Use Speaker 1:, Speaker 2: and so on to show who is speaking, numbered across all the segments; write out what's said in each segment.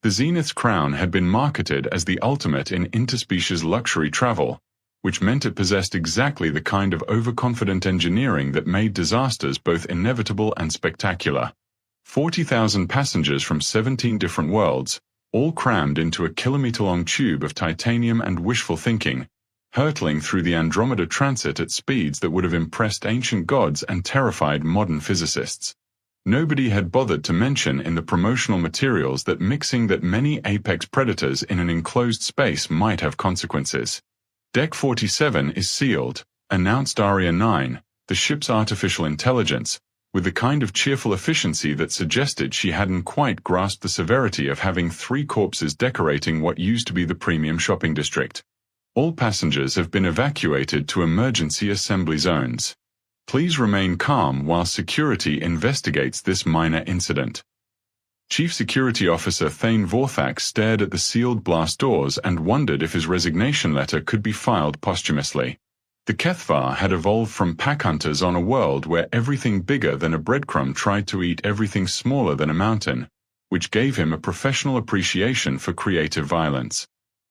Speaker 1: The Zenith's crown had been marketed as the ultimate in interspecies luxury travel, which meant it possessed exactly the kind of overconfident engineering that made disasters both inevitable and spectacular. 40,000 passengers from 17 different worlds, all crammed into a kilometer-long tube of titanium and wishful thinking, hurtling through the Andromeda transit at speeds that would have impressed ancient gods and terrified modern physicists. Nobody had bothered to mention in the promotional materials that mixing that many apex predators in an enclosed space might have consequences. Deck 47 is sealed, announced Aria 9, the ship's artificial intelligence, with the kind of cheerful efficiency that suggested she hadn't quite grasped the severity of having 3 corpses decorating what used to be the premium shopping district. All passengers have been evacuated to emergency assembly zones. Please remain calm while security investigates this minor incident. Chief Security Officer Thane Vorthak stared at the sealed blast doors and wondered if his resignation letter could be filed posthumously. The HFY had evolved from pack hunters on a world where everything bigger than a breadcrumb tried to eat everything smaller than a mountain, which gave him a professional appreciation for creative violence.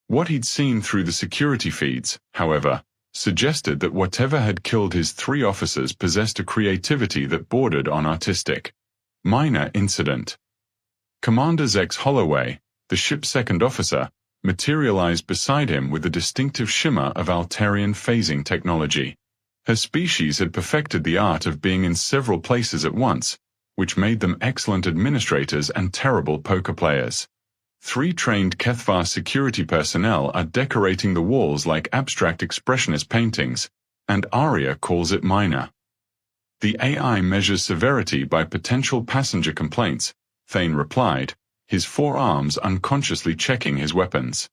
Speaker 1: What he'd seen through the security feeds, however, suggested that whatever had killed his 3 officers possessed a creativity that bordered on artistic. Minor incident. Commander Zex Holloway, the ship's second officer, materialized beside him with a distinctive shimmer of Altarian phasing technology. Her species had perfected the art of being in several places at once, which made them excellent administrators and terrible poker players. 3 trained HFY security personnel are decorating the walls like abstract expressionist paintings, and Aria calls it minor. The AI measures severity by potential passenger complaints, Thane replied, his forearms unconsciously checking his weapons.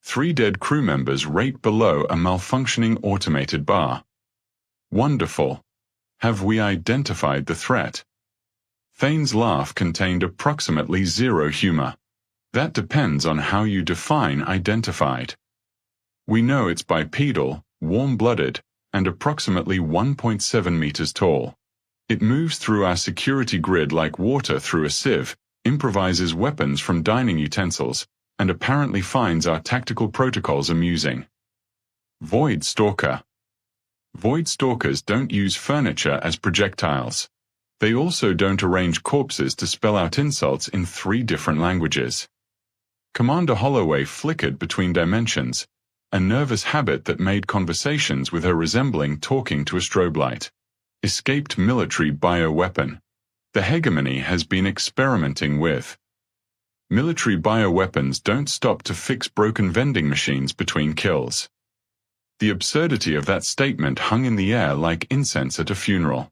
Speaker 1: 3 dead crew members rate below a malfunctioning automated bar. Wonderful. Have we identified the threat? Thane's laugh contained approximately zero humor. That depends on how you define identified. We know it's bipedal, warm-blooded, and approximately 1.7 meters tall. It moves through our security grid like water through a sieve, improvises weapons from dining utensils, and apparently finds our tactical protocols amusing. Void Stalker. Void Stalkers don't use furniture as projectiles. They also don't arrange corpses to spell out insults in 3 different languages. Commander Holloway flickered between dimensions, a nervous habit that made conversations with her resembling talking to a strobe light. Escaped military bioweapon. The hegemony has been experimenting with. Military bioweapons don't stop to fix broken vending machines between kills. The absurdity of that statement hung in the air like incense at a funeral.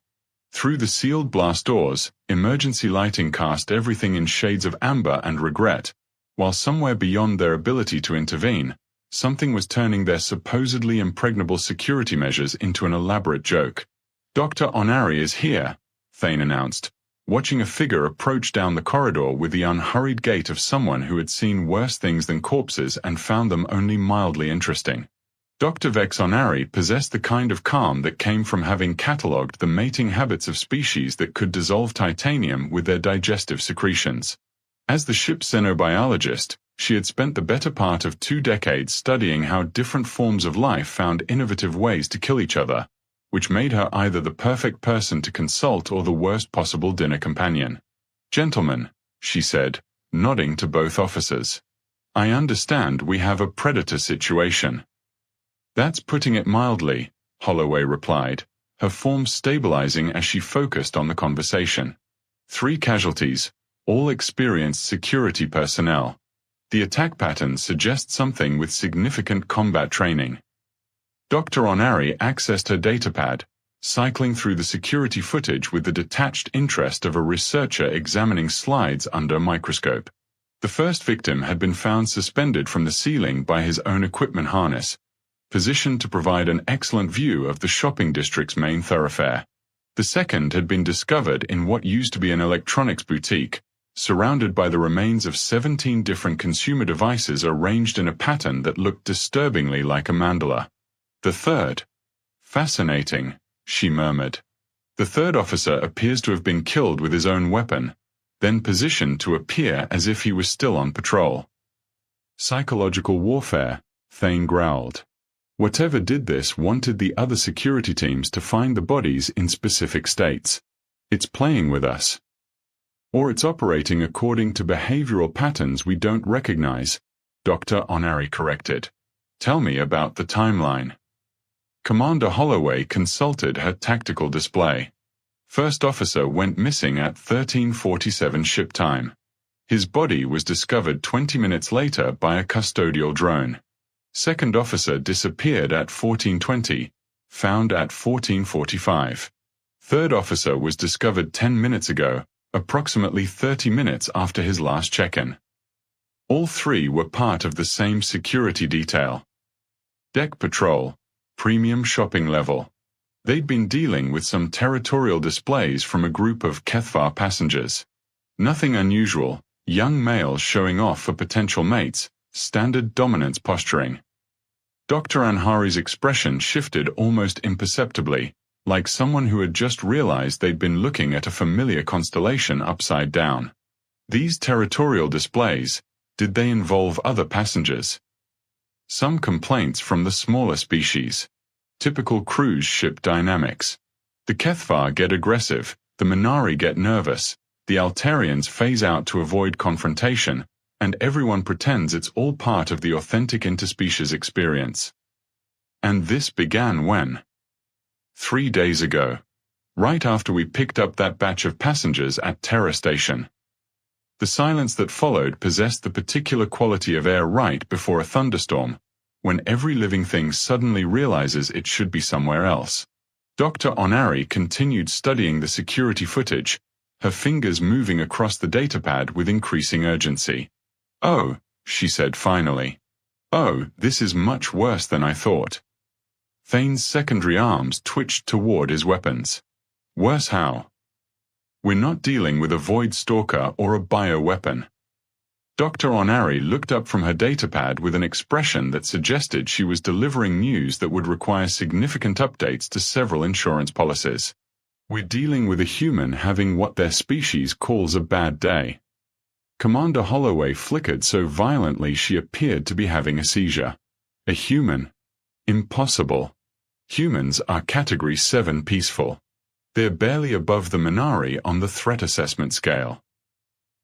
Speaker 1: Through the sealed blast doors, emergency lighting cast everything in shades of amber and regret, while somewhere beyond their ability to intervene, something was turning their supposedly impregnable security measures into an elaborate joke. Dr. Onari is here, Thane announced, watching a figure approach down the corridor with the unhurried gait of someone who had seen worse things than corpses and found them only mildly interesting. Dr. Vex Onari possessed the kind of calm that came from having catalogued the mating habits of species that could dissolve titanium with their digestive secretions. As the ship's xenobiologist, she had spent the better part of 2 decades studying how different forms of life found innovative ways to kill each other, which made her either the perfect person to consult or the worst possible dinner companion. "Gentlemen," she said, nodding to both officers, "I understand we have a predator situation." "That's putting it mildly," Holloway replied, her form stabilizing as she focused on the conversation. 3 casualties, all experienced security personnel. The attack pattern suggests something with significant combat training. Dr. Onari accessed her datapad, cycling through the security footage with the detached interest of a researcher examining slides under a microscope. The first victim had been found suspended from the ceiling by his own equipment harness, positioned to provide an excellent view of the shopping district's main thoroughfare. The second had been discovered in what used to be an electronics boutique, surrounded by the remains of 17 different consumer devices arranged in a pattern that looked disturbingly like a mandala. The third. "Fascinating," she murmured. "The third officer appears to have been killed with his own weapon. then positioned to appear as if he was still on patrol. Psychological warfare, Thane growled. Whatever did this wanted the other security teams to find the bodies in specific states. It's playing with us. Or it's operating according to behavioral patterns we don't recognize, Dr. Onari corrected. Tell me about the timeline. Commander Holloway consulted her tactical display. First officer went missing at 13:47 ship time. His body was discovered 20 minutes later by a custodial drone. Second officer disappeared at 14:20, found at 14:45. Third officer was discovered 10 minutes ago, approximately 30 minutes after his last check-in. All three were part of the same security detail. Deck patrol, premium shopping level. They'd been dealing with some territorial displays from a group of HFY passengers. Nothing unusual, young males showing off for potential mates, standard dominance posturing. Dr. Anhari's expression shifted almost imperceptibly, like someone who had just realized they'd been looking at a familiar constellation upside down. These territorial displays, did they involve other passengers? Some complaints from the smaller species. Typical cruise ship dynamics. The HFY get aggressive, the Minari get nervous, the Altarians phase out to avoid confrontation, and everyone pretends it's all part of the authentic interspecies experience. And this began when? 3 days ago. Right after we picked up that batch of passengers at Terra Station. The silence that followed possessed the particular quality of air right before a thunderstorm, when every living thing suddenly realizes it should be somewhere else. Dr. Onari continued studying the security footage, her fingers moving across the datapad with increasing urgency. "Oh," she said finally. "Oh, this is much worse than I thought." Thane's secondary arms twitched toward his weapons. "Worse how?" "We're not dealing with a void stalker or a bioweapon." Dr. Onari looked up from her datapad with an expression that suggested she was delivering news that would require significant updates to several insurance policies. "We're dealing with a human having what their species calls a bad day." Commander Holloway flickered so violently she appeared to be having a seizure. "A human? Impossible. Humans are Category 7 peaceful. They're barely above the Minari on the threat assessment scale."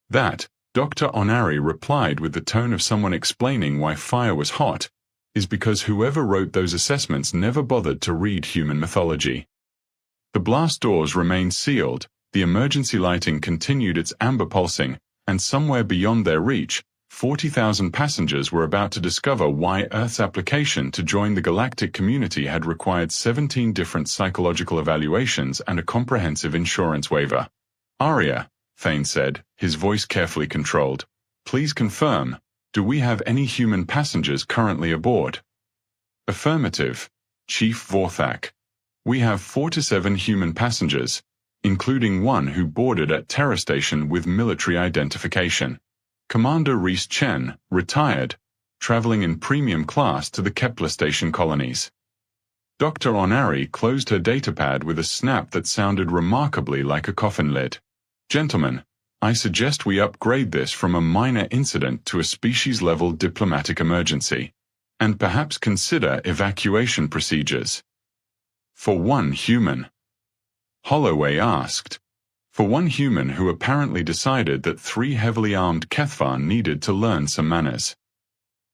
Speaker 1: "That," Dr. Onari replied with the tone of someone explaining why fire was hot, "is because whoever wrote those assessments never bothered to read human mythology." The blast doors remained sealed, the emergency lighting continued its amber pulsing, and somewhere beyond their reach, 40,000 passengers were about to discover why Earth's application to join the galactic community had required 17 different psychological evaluations and a comprehensive insurance waiver. "Aria," Thane said, his voice carefully controlled, "please confirm, do we have any human passengers currently aboard?" "Affirmative, Chief Vorthak. We have 4 to 7 human passengers, including one who boarded at Terra Station with military identification. Commander Reese Chen, retired, traveling in premium class to the Kepler Station colonies." Dr. Onari closed her datapad with a snap that sounded remarkably like a coffin lid. "Gentlemen, I suggest we upgrade this from a minor incident to a species-level diplomatic emergency, and perhaps consider evacuation procedures." "For one human?" Holloway asked. "For one human who apparently decided that 3 heavily armed HFY needed to learn some manners."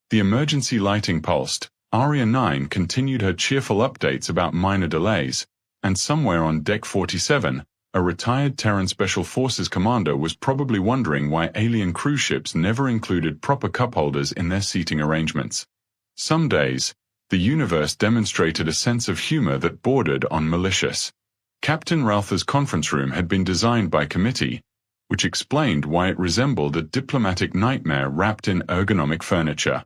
Speaker 1: The emergency lighting pulsed. Aria 9 continued her cheerful updates about minor delays, and somewhere on Deck 47, a retired Terran Special Forces commander was probably wondering why alien cruise ships never included proper cup holders in their seating arrangements. Some days, the universe demonstrated a sense of humor that bordered on malicious. Captain Ralpha's conference room had been designed by committee, which explained why it resembled a diplomatic nightmare wrapped in ergonomic furniture.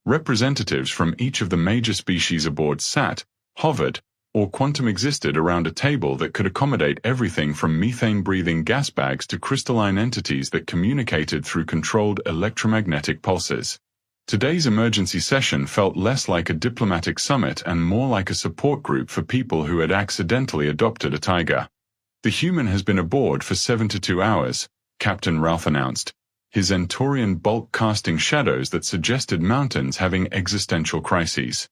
Speaker 1: Representatives from each of the major species aboard sat, hovered, or quantum existed around a table that could accommodate everything from methane-breathing gas bags to crystalline entities that communicated through controlled electromagnetic pulses. Today's emergency session felt less like a diplomatic summit and more like a support group for people who had accidentally adopted a tiger. "The human has been aboard for 72 hours, Captain Ralph announced, his Entorian bulk casting shadows that suggested mountains having existential crises.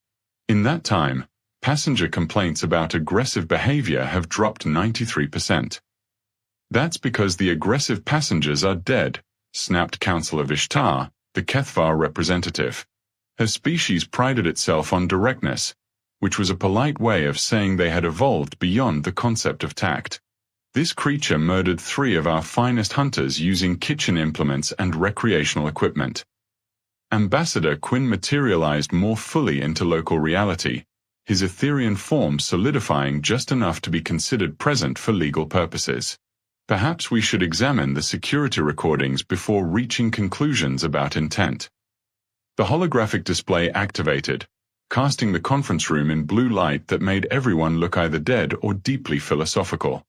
Speaker 1: In that time, passenger complaints about aggressive behavior have dropped 93%. That's because the aggressive passengers are dead, snapped Councillor Vishtar, the Kethvar representative. Her species prided itself on directness, which was a polite way of saying they had evolved beyond the concept of tact. This creature murdered 3 of our finest hunters using kitchen implements and recreational equipment. Ambassador Quinn materialized more fully into local reality, his Etherian form solidifying just enough to be considered present for legal purposes. Perhaps we should examine the security recordings before reaching conclusions about intent. The holographic display activated, casting the conference room in blue light that made everyone look either dead or deeply philosophical.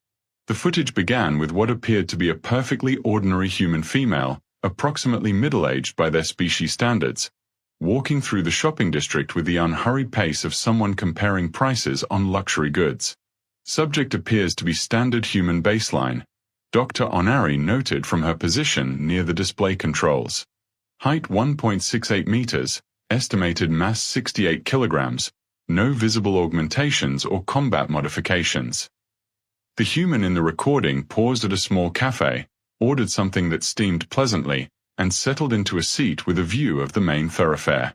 Speaker 1: The footage began with what appeared to be a perfectly ordinary human female, approximately middle-aged by their species standards, walking through the shopping district with the unhurried pace of someone comparing prices on luxury goods. Subject appears to be standard human baseline, Dr. Onari noted from her position near the display controls. Height 1.68 meters, estimated mass 68 kilograms, no visible augmentations or combat modifications. The human in the recording paused at a small cafe, ordered something that steamed pleasantly, and settled into a seat with a view of the main thoroughfare.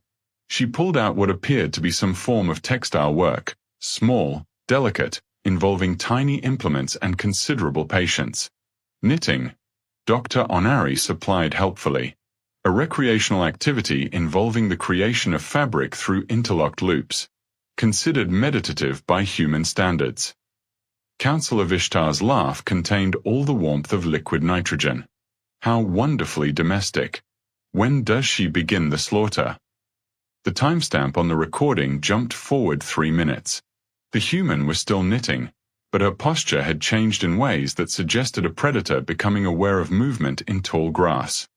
Speaker 1: She pulled out what appeared to be some form of textile work, small, delicate, involving tiny implements and considerable patience. Knitting, Dr. Onari supplied helpfully. A recreational activity involving the creation of fabric through interlocked loops, considered meditative by human standards. Councillor Vishtar's laugh contained all the warmth of liquid nitrogen. How wonderfully domestic. When does she begin the slaughter? The timestamp on the recording jumped forward 3 minutes. The human was still knitting, but her posture had changed in ways that suggested a predator becoming aware of movement in tall grass.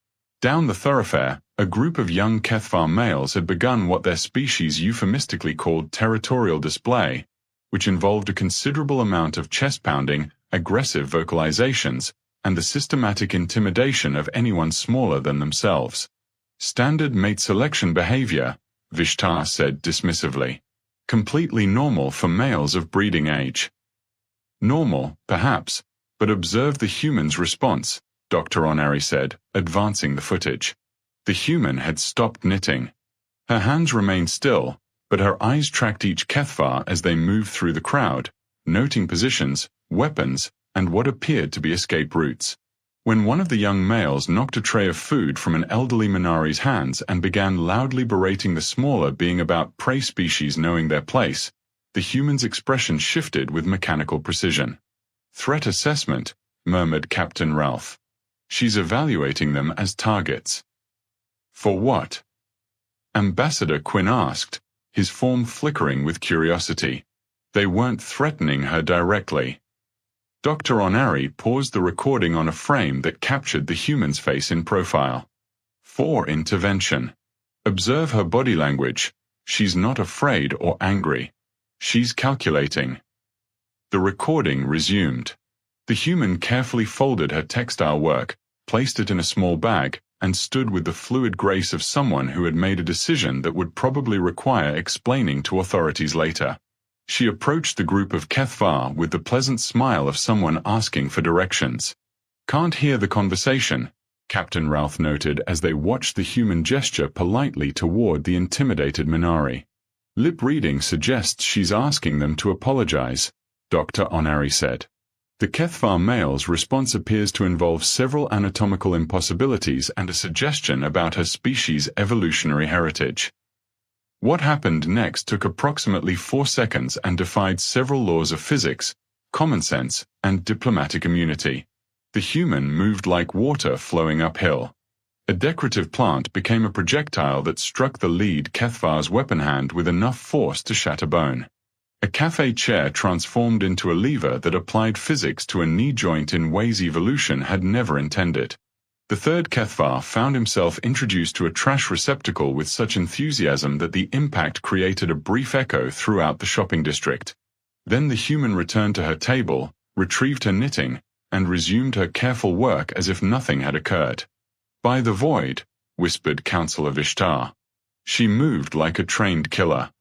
Speaker 1: Down the thoroughfare, a group of young Kethvar males had begun what their species euphemistically called territorial display, which involved a considerable amount of chest-pounding, aggressive vocalizations, and the systematic intimidation of anyone smaller than themselves. Standard mate selection behavior, Vishtar said dismissively. Completely normal for males of breeding age. Normal, perhaps, but observe the human's response, Dr. Onari said, advancing the footage. The human had stopped knitting. Her hands remained still, but her eyes tracked each Kethvar as they moved through the crowd, noting positions, weapons, and what appeared to be escape routes. When one of the young males knocked a tray of food from an elderly Minari's hands and began loudly berating the smaller being about prey species knowing their place, the human's expression shifted with mechanical precision. Threat assessment, murmured Captain Ralph. She's evaluating them as targets. For what? Ambassador Quinn asked, his form flickering with curiosity. They weren't threatening her directly. Dr. Onari paused the recording on a frame that captured the human's face in profile. For intervention. Observe her body language. She's not afraid or angry. She's calculating. The recording resumed. The human carefully folded her textile work, placed it in a small bag, and stood with the fluid grace of someone who had made a decision that would probably require explaining to authorities later. She approached the group of Kethvar with the pleasant smile of someone asking for directions. Can't hear the conversation, Captain Ralph noted as they watched the human gesture politely toward the intimidated Minari. Lip reading suggests she's asking them to apologize, Dr. Onari said. The Kethvar male's response appears to involve several anatomical impossibilities and a suggestion about her species' evolutionary heritage. What happened next took approximately 4 seconds and defied several laws of physics, common sense, and diplomatic immunity. The human moved like water flowing uphill. A decorative plant became a projectile that struck the lead Kethvar's weapon hand with enough force to shatter bone. A cafe chair transformed into a lever that applied physics to a knee joint in ways evolution had never intended. The third Kethvar found himself introduced to a trash receptacle with such enthusiasm that the impact created a brief echo throughout the shopping district. Then the human returned to her table, retrieved her knitting, and resumed her careful work as if nothing had occurred. "By the void," whispered Counselor Vishtar. She moved like a trained killer.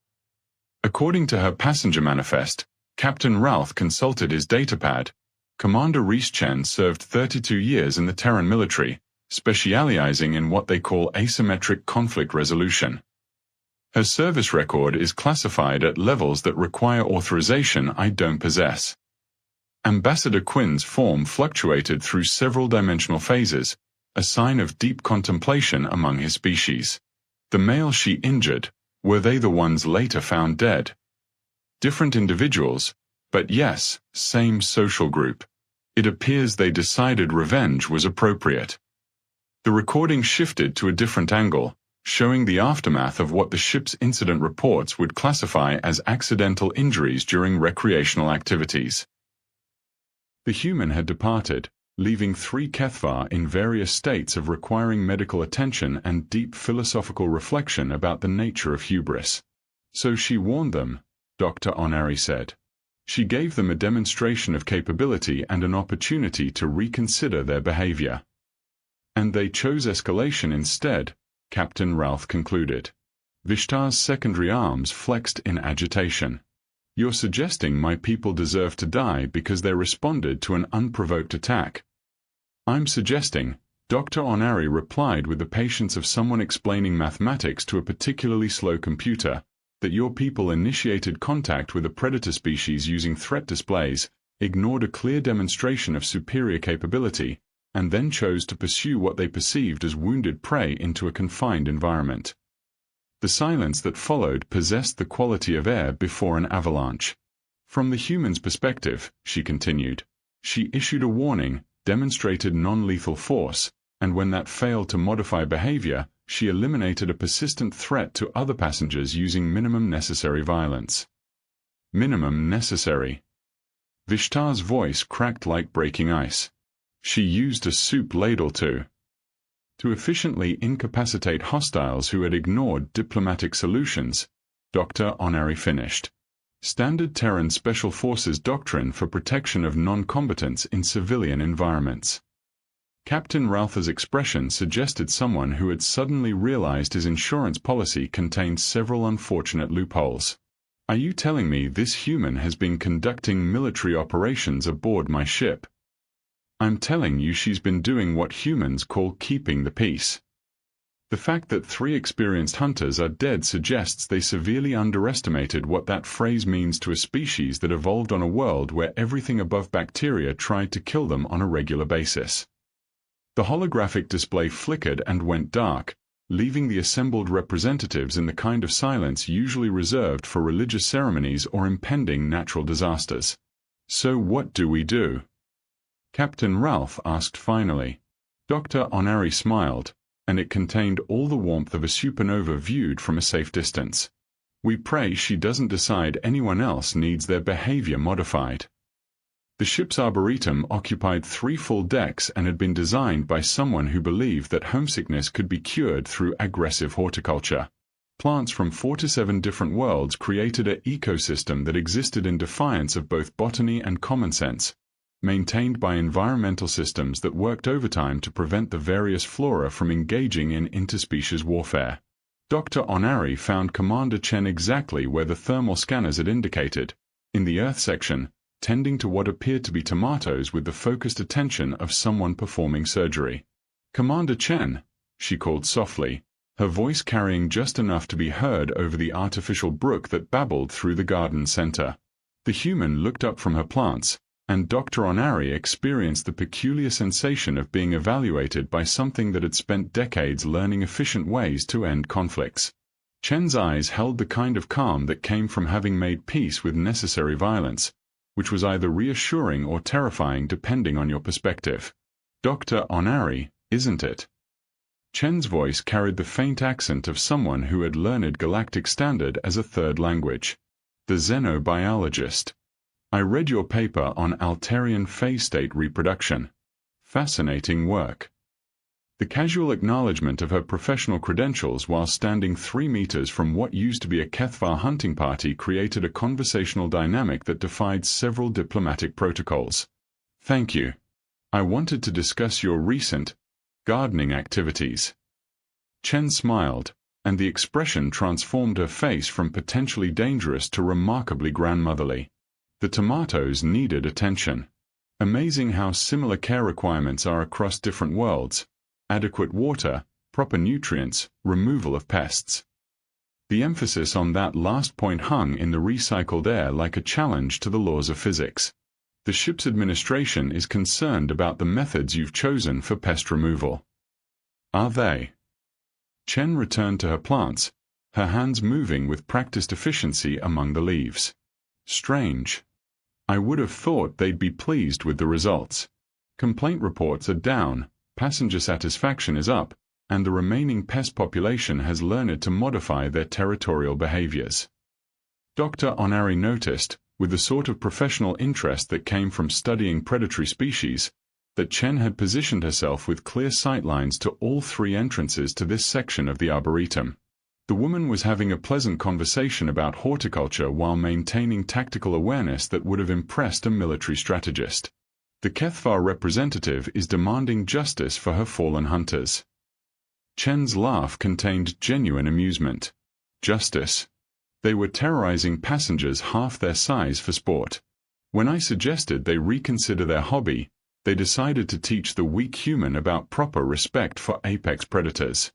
Speaker 1: According to her passenger manifest, Captain Ralph consulted his datapad. Commander Reese Chen served 32 years in the Terran military, specializing in what they call asymmetric conflict resolution. Her service record is classified at levels that require authorization I don't possess. Ambassador Quinn's form fluctuated through several dimensional phases, a sign of deep contemplation among his species. The male she injured, were they the ones later found dead? Different individuals, but yes, same social group. It appears they decided revenge was appropriate. The recording shifted to a different angle, showing the aftermath of what the ship's incident reports would classify as accidental injuries during recreational activities. The human had departed, leaving 3 Kethvar in various states of requiring medical attention and deep philosophical reflection about the nature of hubris. "So she warned them," Dr. Onari said. "She gave them a demonstration of capability and an opportunity to reconsider their behavior. And they chose escalation instead," Captain Ralph concluded. Vishtar's secondary arms flexed in agitation. "You're suggesting my people deserve to die because they responded to an unprovoked attack?" "I'm suggesting," Dr. Onari replied with the patience of someone explaining mathematics to a particularly slow computer, "that your people initiated contact with a predator species using threat displays, ignored a clear demonstration of superior capability, and then chose to pursue what they perceived as wounded prey into a confined environment. The silence that followed possessed the quality of air before an avalanche. From the human's perspective," she continued, "she issued a warning, demonstrated non-lethal force, and when that failed to modify behavior, she eliminated a persistent threat to other passengers using minimum necessary violence." Minimum necessary. Vishtar's voice cracked like breaking ice. "She used a soup ladle to efficiently incapacitate hostiles who had ignored diplomatic solutions," Dr. Onari finished. "Standard Terran Special Forces doctrine for protection of non-combatants in civilian environments." Captain Ralph's expression suggested someone who had suddenly realized his insurance policy contained several unfortunate loopholes. "Are you telling me this human has been conducting military operations aboard my ship?" "I'm telling you she's been doing what humans call keeping the peace." The fact that 3 experienced hunters are dead suggests they severely underestimated what that phrase means to a species that evolved on a world where everything above bacteria tried to kill them on a regular basis. The holographic display flickered and went dark, leaving the assembled representatives in the kind of silence usually reserved for religious ceremonies or impending natural disasters. "So what do we do?" Captain Ralph asked finally. Dr. Onari smiled, and it contained all the warmth of a supernova viewed from a safe distance. "We pray she doesn't decide anyone else needs their behavior modified." The ship's arboretum occupied 3 full decks and had been designed by someone who believed that homesickness could be cured through aggressive horticulture. Plants from 4 to 7 different worlds created an ecosystem that existed in defiance of both botany and common sense, maintained by environmental systems that worked overtime to prevent the various flora from engaging in interspecies warfare. Dr. Onari found Commander Chen exactly where the thermal scanners had indicated, in the Earth section, tending to what appeared to be tomatoes with the focused attention of someone performing surgery. "Commander Chen," she called softly, her voice carrying just enough to be heard over the artificial brook that babbled through the garden center. The human looked up from her plants, and Dr. Onari experienced the peculiar sensation of being evaluated by something that had spent decades learning efficient ways to end conflicts. Chen's eyes held the kind of calm that came from having made peace with necessary violence, which was either reassuring or terrifying depending on your perspective. "Dr. Onari, isn't it?" Chen's voice carried the faint accent of someone who had learned Galactic Standard as a third language. "The xenobiologist. I read your paper on Altarian phase state reproduction. Fascinating work." The casual acknowledgement of her professional credentials while standing 3 meters from what used to be a Kethvar hunting party created a conversational dynamic that defied several diplomatic protocols. "Thank you. I wanted to discuss your recent gardening activities. Chen smiled, and the expression transformed her face from potentially dangerous to remarkably grandmotherly. The tomatoes needed attention. Amazing how similar care requirements are across different worlds: adequate water, proper nutrients, removal of pests. The emphasis on that last point hung in the recycled air like a challenge to the laws of physics. The ship's administration is concerned about the methods you've chosen for pest removal. Are they? Chen returned to her plants, her hands moving with practiced efficiency among the leaves. Strange. I would have thought they'd be pleased with the results. Complaint reports are down, passenger satisfaction is up, and the remaining pest population has learned to modify their territorial behaviors. Dr. Onari noticed, with the sort of professional interest that came from studying predatory species, that Chen had positioned herself with clear sightlines to all three entrances to this section of the arboretum. The woman was having a pleasant conversation about horticulture while maintaining tactical awareness that would have impressed a military strategist. The HFY representative is demanding justice for her fallen hunters. Chen's laugh contained genuine amusement. Justice? They were terrorizing passengers half their size for sport. When I suggested they reconsider their hobby, they decided to teach the weak human about proper respect for apex predators.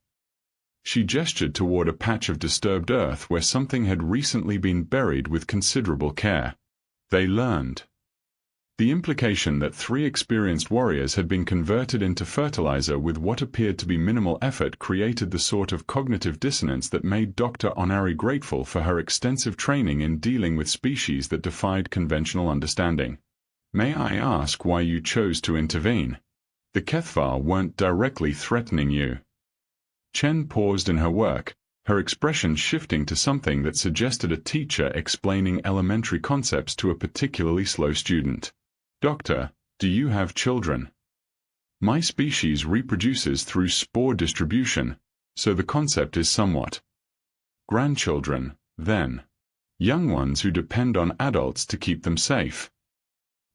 Speaker 1: She gestured toward a patch of disturbed earth where something had recently been buried with considerable care. They learned. The implication that three experienced warriors had been converted into fertilizer with what appeared to be minimal effort created the sort of cognitive dissonance that made Dr. Onari grateful for her extensive training in dealing with species that defied conventional understanding. May I ask why you chose to intervene? The HFY weren't directly threatening you. Chen paused in her work, her expression shifting to something that suggested a teacher explaining elementary concepts to a particularly slow student. Doctor, do you have children? My species reproduces through spore distribution, so the concept is somewhat. Grandchildren, then. Young ones who depend on adults to keep them safe.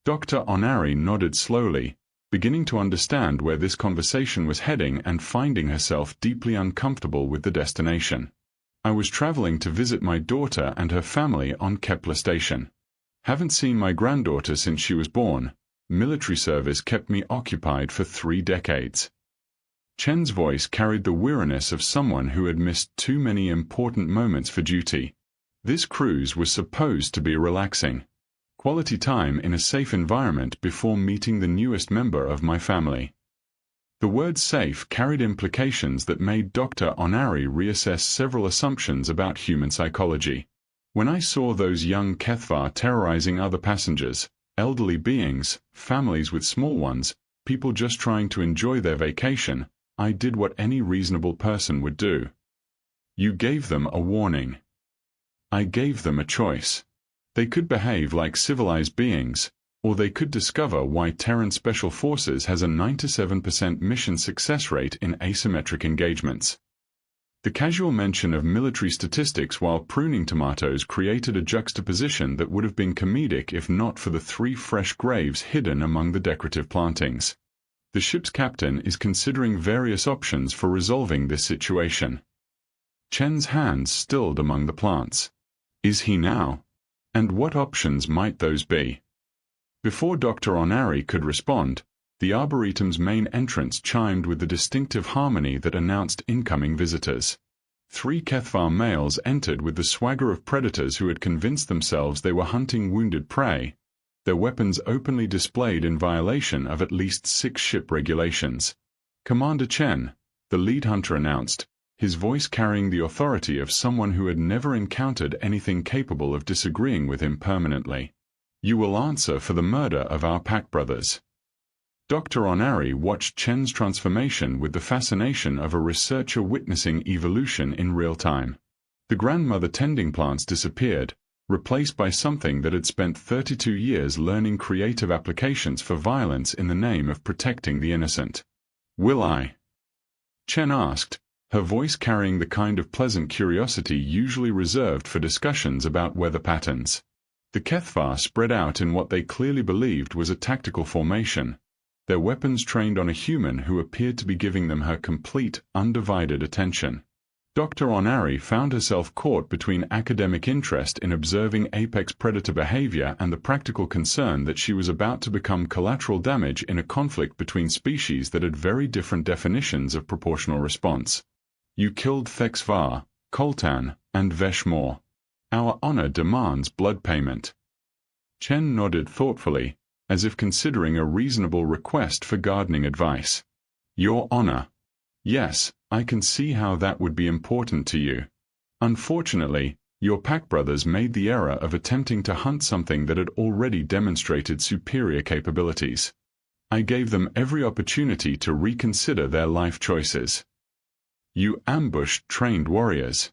Speaker 1: Dr. Onari nodded slowly, beginning to understand where this conversation was heading and finding herself deeply uncomfortable with the destination. I was traveling to visit my daughter and her family on Kepler Station. Haven't seen my granddaughter since she was born. Military service kept me occupied for 3 decades. Chen's voice carried the weariness of someone who had missed too many important moments for duty. This cruise was supposed to be relaxing. Quality time in a safe environment before meeting the newest member of my family. The word safe carried implications that made Dr. Onari reassess several assumptions about human psychology. When I saw those young HFY terrorizing other passengers, elderly beings, families with small ones, people just trying to enjoy their vacation, I did what any reasonable person would do. You gave them a warning. I gave them a choice. They could behave like civilized beings, or they could discover why Terran Special Forces has a 97% mission success rate in asymmetric engagements. The casual mention of military statistics while pruning tomatoes created a juxtaposition that would have been comedic if not for the 3 fresh graves hidden among the decorative plantings. The ship's captain is considering various options for resolving this situation. Chen's hands stilled among the plants. Is he now? And what options might those be? Before Dr. Onari could respond, the Arboretum's main entrance chimed with the distinctive harmony that announced incoming visitors. 3 HFY males entered with the swagger of predators who had convinced themselves they were hunting wounded prey, their weapons openly displayed in violation of at least 6 ship regulations. Commander Chen, the lead hunter announced, his voice carrying the authority of someone who had never encountered anything capable of disagreeing with him permanently. You will answer for the murder of our pack brothers. Dr. Onari watched Chen's transformation with the fascination of a researcher witnessing evolution in real time. The grandmother tending plants disappeared, replaced by something that had spent 32 years learning creative applications for violence in the name of protecting the innocent. Will I? Chen asked, her voice carrying the kind of pleasant curiosity usually reserved for discussions about weather patterns. The HFY spread out in what they clearly believed was a tactical formation, their weapons trained on a human who appeared to be giving them her complete, undivided attention. Dr. Onari found herself caught between academic interest in observing apex predator behavior and the practical concern that she was about to become collateral damage in a conflict between species that had very different definitions of proportional response. You killed Thexvar, Coltan, and Veshmore. Our honor demands blood payment. Chen nodded thoughtfully, as if considering a reasonable request for gardening advice. Your honor. Yes, I can see how that would be important to you. Unfortunately, your pack brothers made the error of attempting to hunt something that had already demonstrated superior capabilities. I gave them every opportunity to reconsider their life choices. You ambushed trained warriors.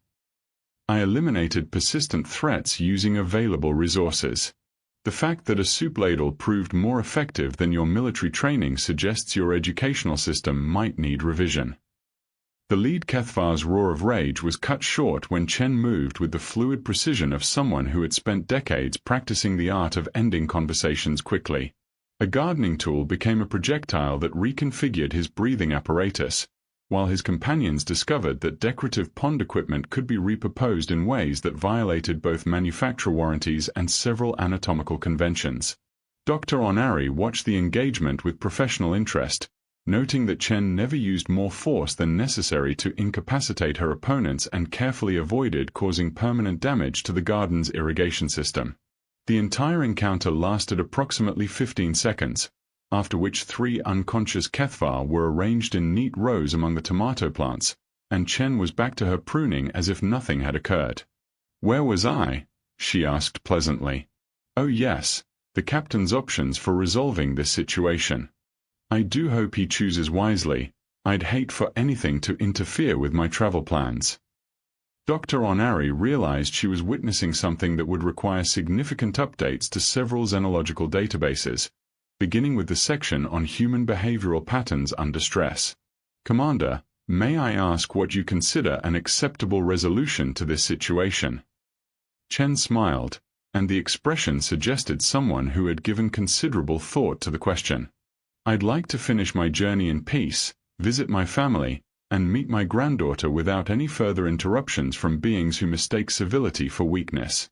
Speaker 1: I eliminated persistent threats using available resources. The fact that a soup ladle proved more effective than your military training suggests your educational system might need revision. The lead Kethvar's roar of rage was cut short when Chen moved with the fluid precision of someone who had spent decades practicing the art of ending conversations quickly. A gardening tool became a projectile that reconfigured his breathing apparatus, while his companions discovered that decorative pond equipment could be repurposed in ways that violated both manufacturer warranties and several anatomical conventions. Dr. Onari watched the engagement with professional interest, noting that Chen never used more force than necessary to incapacitate her opponents and carefully avoided causing permanent damage to the garden's irrigation system. The entire encounter lasted approximately 15 seconds, after which 3 unconscious Kethvar were arranged in neat rows among the tomato plants, and Chen was back to her pruning as if nothing had occurred. "Where was I?" she asked pleasantly. "Oh yes, the captain's options for resolving this situation. I do hope he chooses wisely. I'd hate for anything to interfere with my travel plans." Dr. Onari realized she was witnessing something that would require significant updates to several xenological databases, beginning with the section on human behavioral patterns under stress. "Commander, may I ask what you consider an acceptable resolution to this situation?" Chen smiled, and the expression suggested someone who had given considerable thought to the question. "I'd like to finish my journey in peace, visit my family, and meet my granddaughter without any further interruptions from beings who mistake civility for weakness."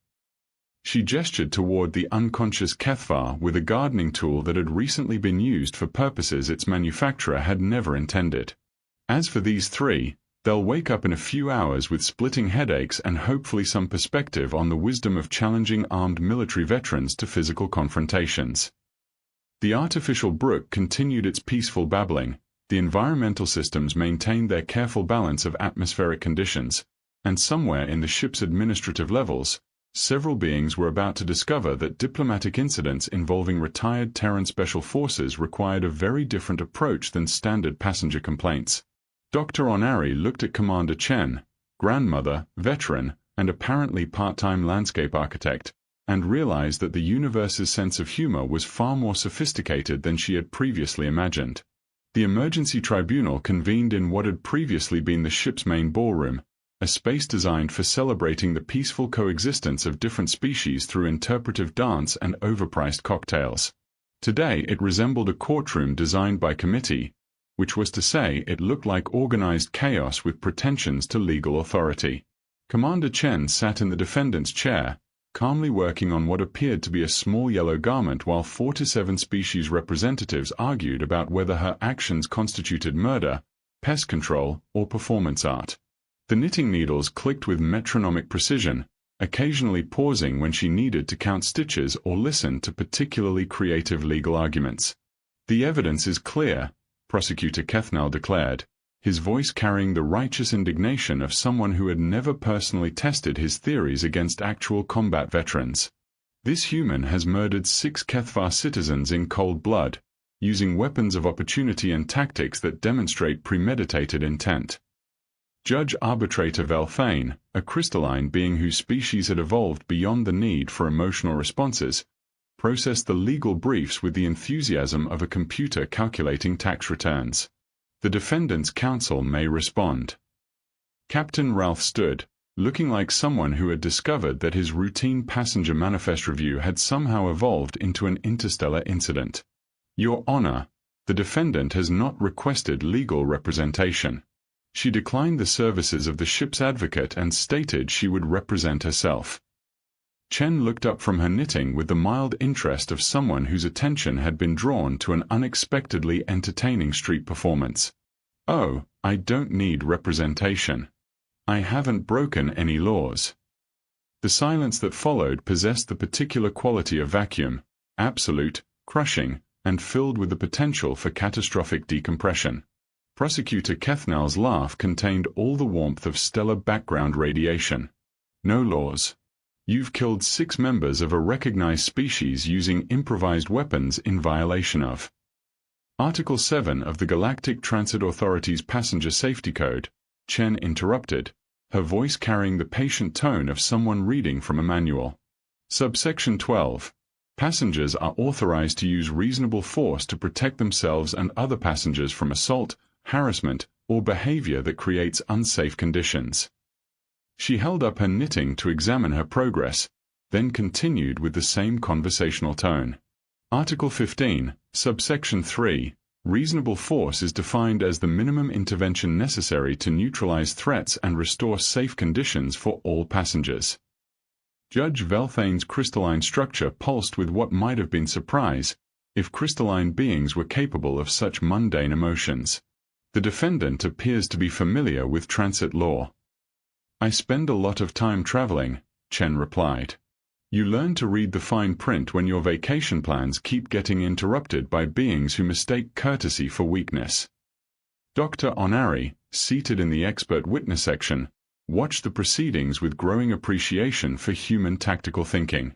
Speaker 1: She gestured toward the unconscious Kethvar with a gardening tool that had recently been used for purposes its manufacturer had never intended. "As for these 3, they'll wake up in a few hours with splitting headaches and hopefully some perspective on the wisdom of challenging armed military veterans to physical confrontations." The artificial brook continued its peaceful babbling. The environmental systems maintained their careful balance of atmospheric conditions, and somewhere in the ship's administrative levels, several beings were about to discover that diplomatic incidents involving retired Terran special forces required a very different approach than standard passenger complaints. Dr. Onari looked at Commander Chen, grandmother, veteran, and apparently part-time landscape architect, and realized that the universe's sense of humor was far more sophisticated than she had previously imagined. The emergency tribunal convened in what had previously been the ship's main ballroom, a space designed for celebrating the peaceful coexistence of different species through interpretive dance and overpriced cocktails. Today it resembled a courtroom designed by committee, which was to say it looked like organized chaos with pretensions to legal authority. Commander Chen sat in the defendant's chair, calmly working on what appeared to be a small yellow garment while 4 to 7 species representatives argued about whether her actions constituted murder, pest control, or performance art. The knitting needles clicked with metronomic precision, occasionally pausing when she needed to count stitches or listen to particularly creative legal arguments. "The evidence is clear," Prosecutor Kethnal declared, his voice carrying the righteous indignation of someone who had never personally tested his theories against actual combat veterans. "This human has murdered 6 Kethvar citizens in cold blood, using weapons of opportunity and tactics that demonstrate premeditated intent." Judge Arbitrator Velfane, a crystalline being whose species had evolved beyond the need for emotional responses, processed the legal briefs with the enthusiasm of a computer calculating tax returns. "The defendant's counsel may respond." Captain Ralph stood, looking like someone who had discovered that his routine passenger manifest review had somehow evolved into an interstellar incident. "Your Honor, The defendant has not requested legal representation. She declined the services of the ship's advocate and stated she would represent herself. Chen looked up from her knitting with the mild interest of someone whose attention had been drawn to an unexpectedly entertaining street performance. "Oh, I don't need representation. I haven't broken any laws." The silence that followed possessed the particular quality of vacuum, absolute, crushing, and filled with the potential for catastrophic decompression. Prosecutor Kethnal's laugh contained all the warmth of stellar background radiation. "No laws. You've killed 6 members of a recognized species using improvised weapons in violation of Article 7 of the Galactic Transit Authority's Passenger Safety Code," Chen interrupted, her voice carrying the patient tone of someone reading from a manual. Subsection 12. Passengers are authorized to use reasonable force to protect themselves and other passengers from assault, harassment, or behavior that creates unsafe conditions. She held up her knitting to examine her progress, then continued with the same conversational tone. Article 15, subsection 3, reasonable force is defined as the minimum intervention necessary to neutralize threats and restore safe conditions for all passengers. Judge Velthane's crystalline structure pulsed with what might have been surprise, if crystalline beings were capable of such mundane emotions. The defendant appears to be familiar with transit law. "I spend a lot of time traveling," Chen replied. "You learn to read the fine print when your vacation plans keep getting interrupted by beings who mistake courtesy for weakness." Dr. Onari, seated in the expert witness section, watched the proceedings with growing appreciation for human tactical thinking.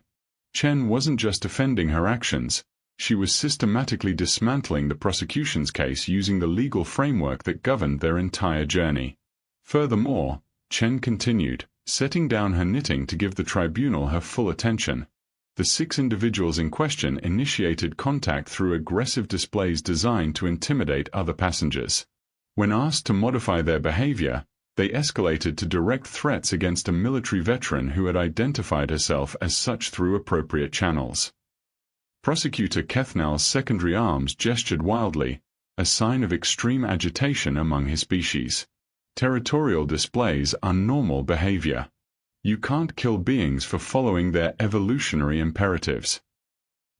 Speaker 1: Chen wasn't just defending her actions, she was systematically dismantling the prosecution's case using the legal framework that governed their entire journey. Furthermore, Chen continued, setting down her knitting to give the tribunal her full attention. The 6 individuals in question initiated contact through aggressive displays designed to intimidate other passengers. When asked to modify their behavior, they escalated to direct threats against a military veteran who had identified herself as such through appropriate channels. Prosecutor Kethnal's secondary arms gestured wildly, a sign of extreme agitation among his species. Territorial displays are normal behavior. You can't kill beings for following their evolutionary imperatives.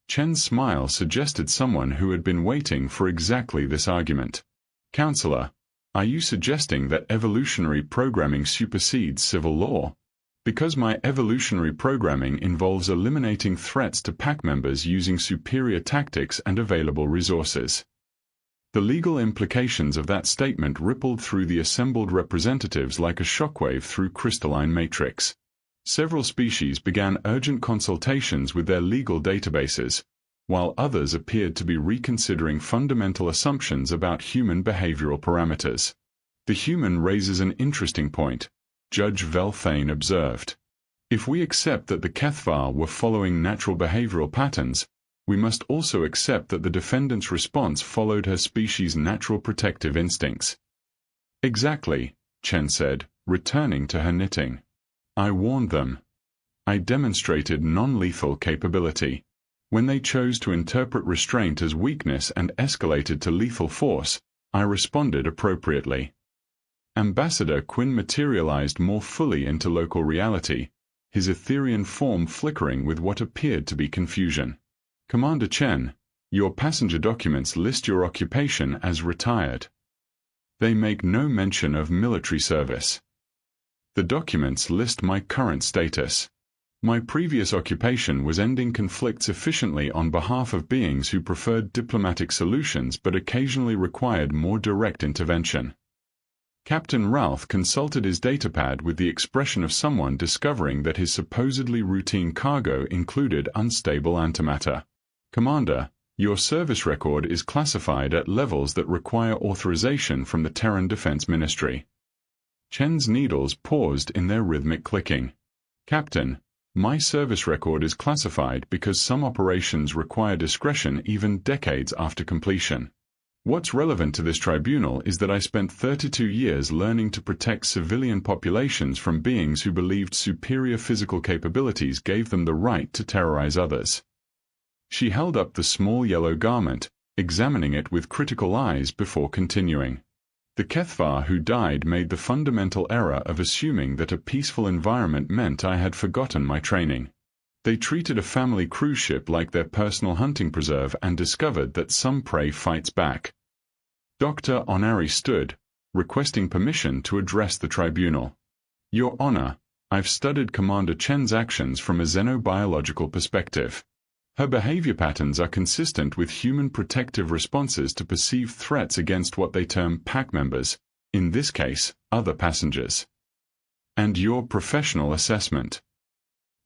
Speaker 1: Chen's smile suggested someone who had been waiting for exactly this argument. "Counselor, are you suggesting that evolutionary programming supersedes civil law? Because my evolutionary programming involves eliminating threats to pack members using superior tactics and available resources." The legal implications of that statement rippled through the assembled representatives like a shockwave through crystalline matrix. Several species began urgent consultations with their legal databases, while others appeared to be reconsidering fundamental assumptions about human behavioral parameters. "The human raises an interesting point," Judge Velthane observed. "If we accept that the Kethvar were following natural behavioral patterns, we must also accept that the defendant's response followed her species' natural protective instincts." "Exactly," Chen said, returning to her knitting. "I warned them. I demonstrated non-lethal capability. When they chose to interpret restraint as weakness and escalated to lethal force, I responded appropriately." Ambassador Quinn materialized more fully into local reality, his Etherean form flickering with what appeared to be confusion. "Commander Chen, your passenger documents list your occupation as retired. They make no mention of military service. The documents list my current status. My previous occupation was ending conflicts efficiently on behalf of beings who preferred diplomatic solutions but occasionally required more direct intervention." Captain Ralph consulted his datapad with the expression of someone discovering that his supposedly routine cargo included unstable antimatter. "Commander, your service record is classified at levels that require authorization from the Terran Defense Ministry." Chen's needles paused in their rhythmic clicking. "Captain, my service record is classified because some operations require discretion even decades after completion. What's relevant to this tribunal is that I spent 32 years learning to protect civilian populations from beings who believed superior physical capabilities gave them the right to terrorize others." She held up the small yellow garment, examining it with critical eyes before continuing. The HFY who died made the fundamental error of assuming that a peaceful environment meant I had forgotten my training. They treated a family cruise ship like their personal hunting preserve and discovered that some prey fights back. Dr. Onari stood, requesting permission to address the tribunal. Your Honor, I've studied Commander Chen's actions from a xenobiological perspective. Her behavior patterns are consistent with human protective responses to perceived threats against what they term pack members, in this case, other passengers. And your professional assessment.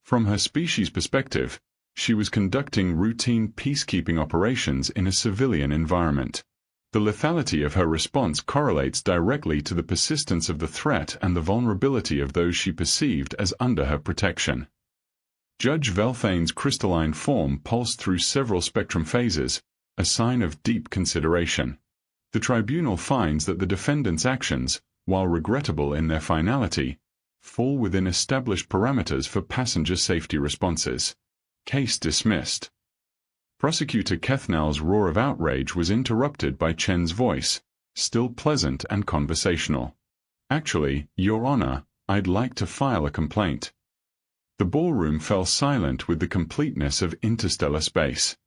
Speaker 1: From her species perspective, she was conducting routine peacekeeping operations in a civilian environment. The lethality of her response correlates directly to the persistence of the threat and the vulnerability of those she perceived as under her protection. Judge Velthane's crystalline form pulsed through several spectrum phases, a sign of deep consideration. The tribunal finds that the defendant's actions, while regrettable in their finality, fall within established parameters for passenger safety responses. Case dismissed. Prosecutor Kethnal's roar of outrage was interrupted by Chen's voice, still pleasant and conversational. Actually, Your Honor, I'd like to file a complaint. The ballroom fell silent with the completeness of interstellar space.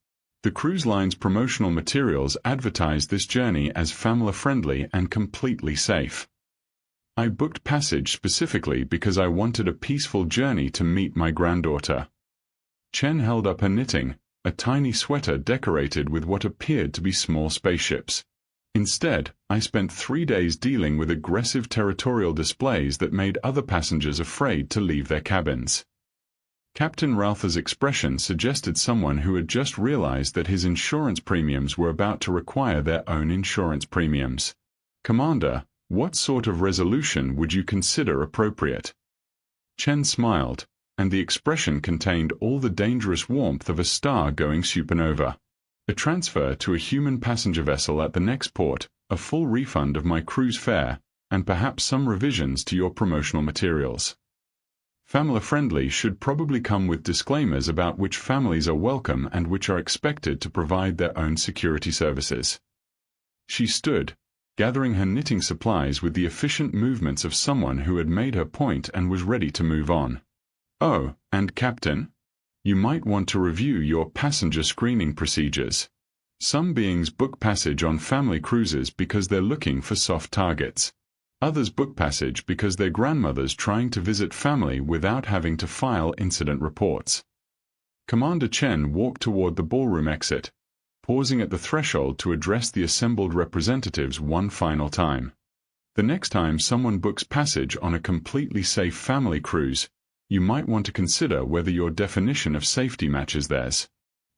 Speaker 1: The cruise line's promotional materials advertised this journey as family-friendly and completely safe. I booked passage specifically because I wanted a peaceful journey to meet my granddaughter. Chen held up her knitting, a tiny sweater decorated with what appeared to be small spaceships. Instead, I spent 3 days dealing with aggressive territorial displays that made other passengers afraid to leave their cabins. Captain Raltha's expression suggested someone who had just realized that his insurance premiums were about to require their own insurance premiums. Commander, what sort of resolution would you consider appropriate? Chen smiled, and the expression contained all the dangerous warmth of a star going supernova. A transfer to a human passenger vessel at the next port, a full refund of my cruise fare, and perhaps some revisions to your promotional materials. Family-friendly should probably come with disclaimers about which families are welcome and which are expected to provide their own security services. She stood, gathering her knitting supplies with the efficient movements of someone who had made her point and was ready to move on. Oh, and Captain, you might want to review your passenger screening procedures. Some beings book passage on family cruises because they're looking for soft targets. Others book passage because their grandmother's trying to visit family without having to file incident reports. Commander Chen walked toward the ballroom exit, pausing at the threshold to address the assembled representatives one final time. The next time someone books passage on a completely safe family cruise, you might want to consider whether your definition of safety matches theirs.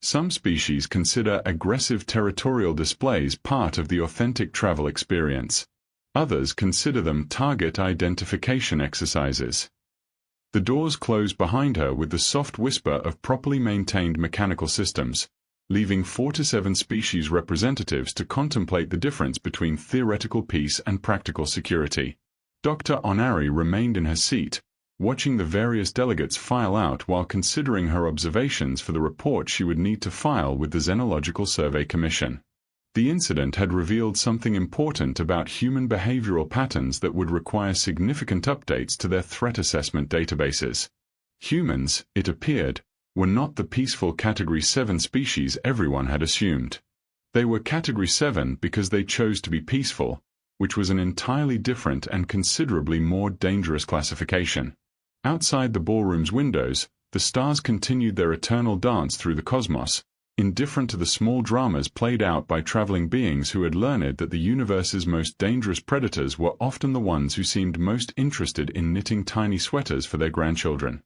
Speaker 1: Some species consider aggressive territorial displays part of the authentic travel experience. Others consider them target identification exercises. The doors closed behind her with the soft whisper of properly maintained mechanical systems, leaving 4 to 7 species representatives to contemplate the difference between theoretical peace and practical security. Dr. Onari remained in her seat, watching the various delegates file out while considering her observations for the report she would need to file with the Xenological Survey Commission. The incident had revealed something important about human behavioral patterns that would require significant updates to their threat assessment databases. Humans, it appeared, were not the peaceful Category 7 species everyone had assumed. They were Category 7 because they chose to be peaceful, which was an entirely different and considerably more dangerous classification. Outside the ballroom's windows, the stars continued their eternal dance through the cosmos, indifferent to the small dramas played out by traveling beings who had learned that the universe's most dangerous predators were often the ones who seemed most interested in knitting tiny sweaters for their grandchildren.